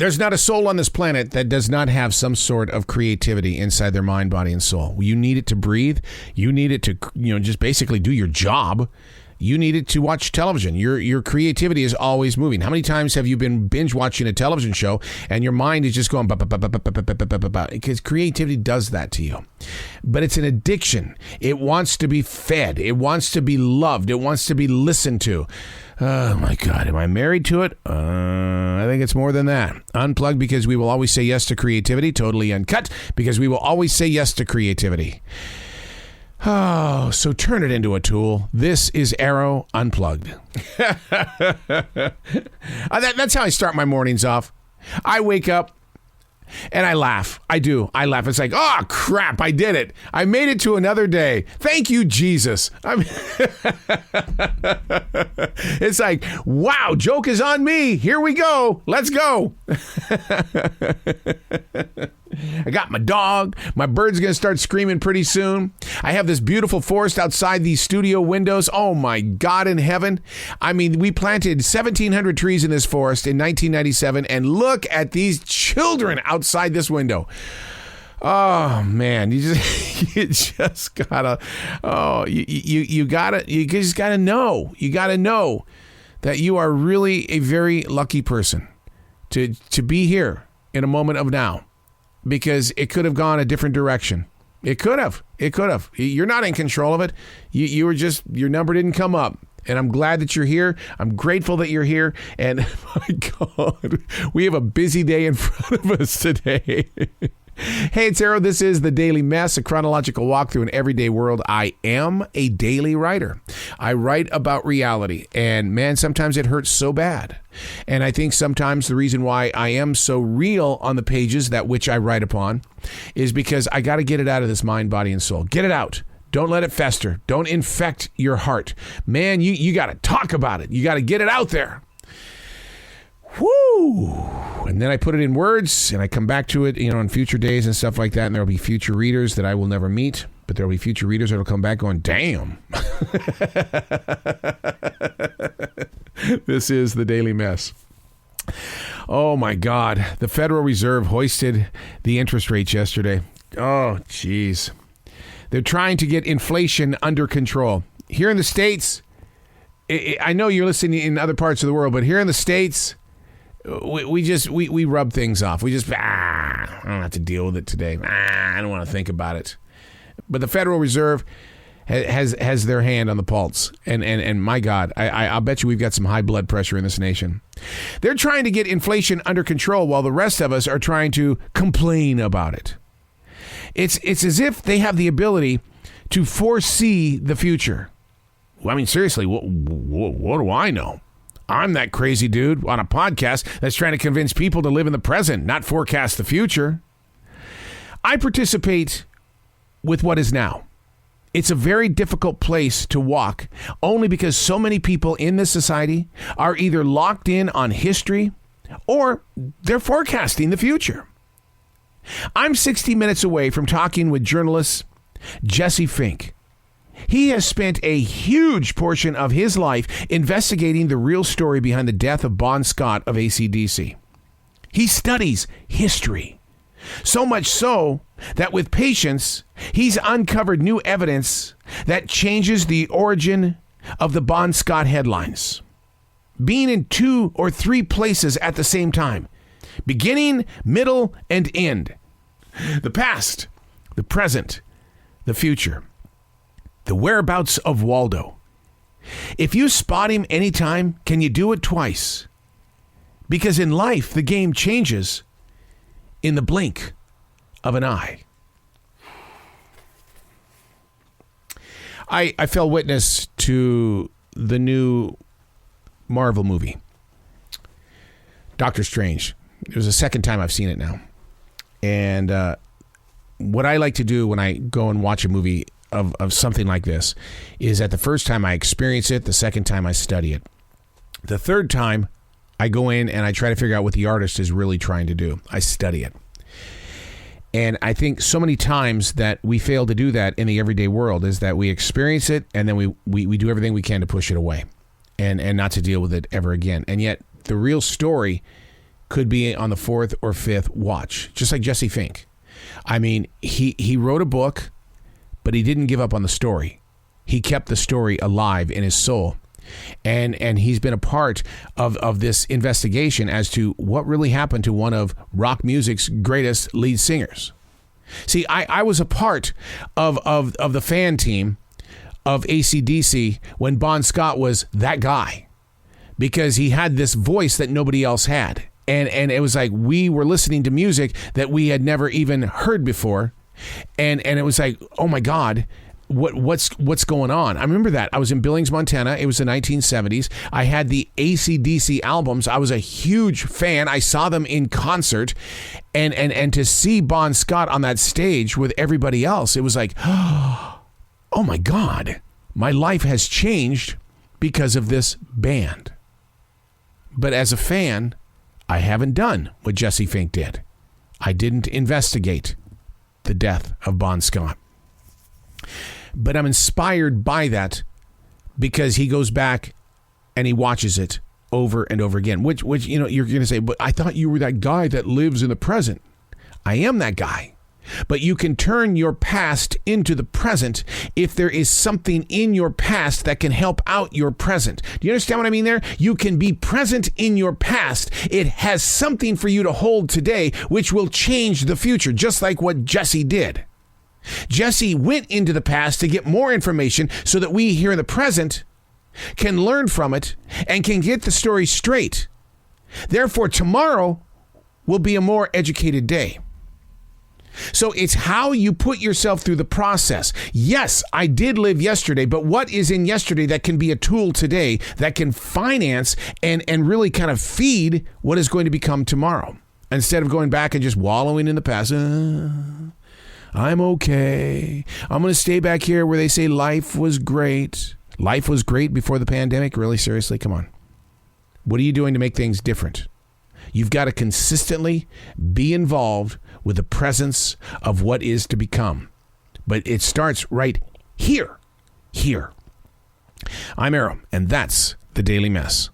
There's not a soul on this planet that does not have some sort of creativity inside their mind, body, and soul. You need it to breathe. You need it to, just basically do your job. You need it to watch television. Your creativity is always moving. How many times have you been binge watching a television show and your mind is just going because creativity does that to you. But it's an addiction. It wants to be fed. It wants to be loved. It wants to be listened to. Oh my God, am I married to it? I think it's more than that. Unplugged, because we will always say yes to creativity. Totally Uncut, because we will always say yes to creativity. Oh, so turn it into a tool. This is Arroe Unplugged. That's how I start my mornings off. I wake up and I laugh. I do. I laugh. It's like, oh, crap, I did it. I made it to another day. Thank you, Jesus. It's like, wow, joke is on me. Here we go. Let's go. I got my dog. My bird's going to start screaming pretty soon. I have this beautiful forest outside these studio windows. Oh, my God in heaven. I mean, we planted 1,700 trees in this forest in 1997, and look at these children outside this window. Oh, man, you just gotta know. You gotta know that you are really a very lucky person to be here in a moment of now. Because it could have gone a different direction. It could have. You're not in control of it. You were just, your number didn't come up. And I'm glad that you're here. I'm grateful that you're here. And my God, we have a busy day in front of us today. Hey, it's Arroe. This is The Daily Mess, a chronological walk through an everyday world. I am a daily writer. I write about reality. And man, sometimes it hurts so bad. And I think sometimes the reason why I am so real on the pages that which I write upon is because I got to get it out of this mind, body, and soul. Get it out. Don't let it fester. Don't infect your heart. Man, you got to talk about it. You got to get it out there. Whoo! And then I put it in words, and I come back to it, on future days and stuff like that, and there'll be future readers that I will never meet, but there'll be future readers that'll come back going, damn. This is The Daily Mess. Oh, my God. The Federal Reserve hoisted the interest rates yesterday. Oh, jeez. They're trying to get inflation under control. Here in the States, I know you're listening in other parts of the world, but here in the States, we rub things off. We just, I don't have to deal with it today. I don't want to think about it. But the Federal Reserve has their hand on the pulse. And my God, I'll bet you we've got some high blood pressure in this nation. They're trying to get inflation under control while the rest of us are trying to complain about it. It's as if they have the ability to foresee the future. I mean, seriously, what do I know? I'm that crazy dude on a podcast that's trying to convince people to live in the present, not forecast the future. I participate with what is now. It's a very difficult place to walk, only because so many people in this society are either locked in on history or they're forecasting the future. I'm 60 minutes away from talking with journalist Jesse Fink. He has spent a huge portion of his life investigating the real story behind the death of Bon Scott of AC/DC. He studies history, so much so that with patience, he's uncovered new evidence that changes the origin of the Bon Scott headlines. Being in 2 or 3 places at the same time, beginning, middle, and end. The past, the present, the future. The whereabouts of Waldo. If you spot him anytime, can you do it twice? Because in life, the game changes in the blink of an eye. I fell witness to the new Marvel movie, Doctor Strange. It was the second time I've seen it now. And what I like to do when I go and watch a movie of something like this is that the first time I experience it, the second time I study it. The third time I go in and I try to figure out what the artist is really trying to do. I study it. And I think so many times that we fail to do that in the everyday world is that we experience it and then we do everything we can to push it away and not to deal with it ever again. And yet the real story could be on the fourth or fifth watch, just like Jesse Fink. I mean, he wrote a book, but he didn't give up on the story. He kept the story alive in his soul. And he's been a part of this investigation as to what really happened to one of rock music's greatest lead singers. See, I was a part of the fan team of AC/DC when Bon Scott was that guy, because he had this voice that nobody else had. And it was like we were listening to music that we had never even heard before. And it was like, oh my God, what's going on? I remember that. I was in Billings, Montana. It was the 1970s. I had the AC/DC albums. I was a huge fan. I saw them in concert. And to see Bon Scott on that stage with everybody else, it was like, oh my God, my life has changed because of this band. But as a fan, I haven't done what Jesse Fink did. I didn't investigate the death of Bon Scott. But I'm inspired by that because he goes back and he watches it over and over again, which you're going to say, but I thought you were that guy that lives in the present. I am that guy. But you can turn your past into the present if there is something in your past that can help out your present. Do you understand what I mean there? You can be present in your past. It has something for you to hold today, which will change the future, just like what Jesse did. Jesse went into the past to get more information so that we here in the present can learn from it and can get the story straight. Therefore, tomorrow will be a more educated day. So it's how you put yourself through the process. Yes, I did live yesterday, but what is in yesterday that can be a tool today that can finance and really kind of feed what is going to become tomorrow, instead of going back and just wallowing in the past. I'm okay. I'm going to stay back here where they say life was great. Life was great before the pandemic? Really? Seriously? Come on. What are you doing to make things different? You've got to consistently be involved with the presence of what is to become. But it starts right here. I'm Arroe, and that's the Daily Mess.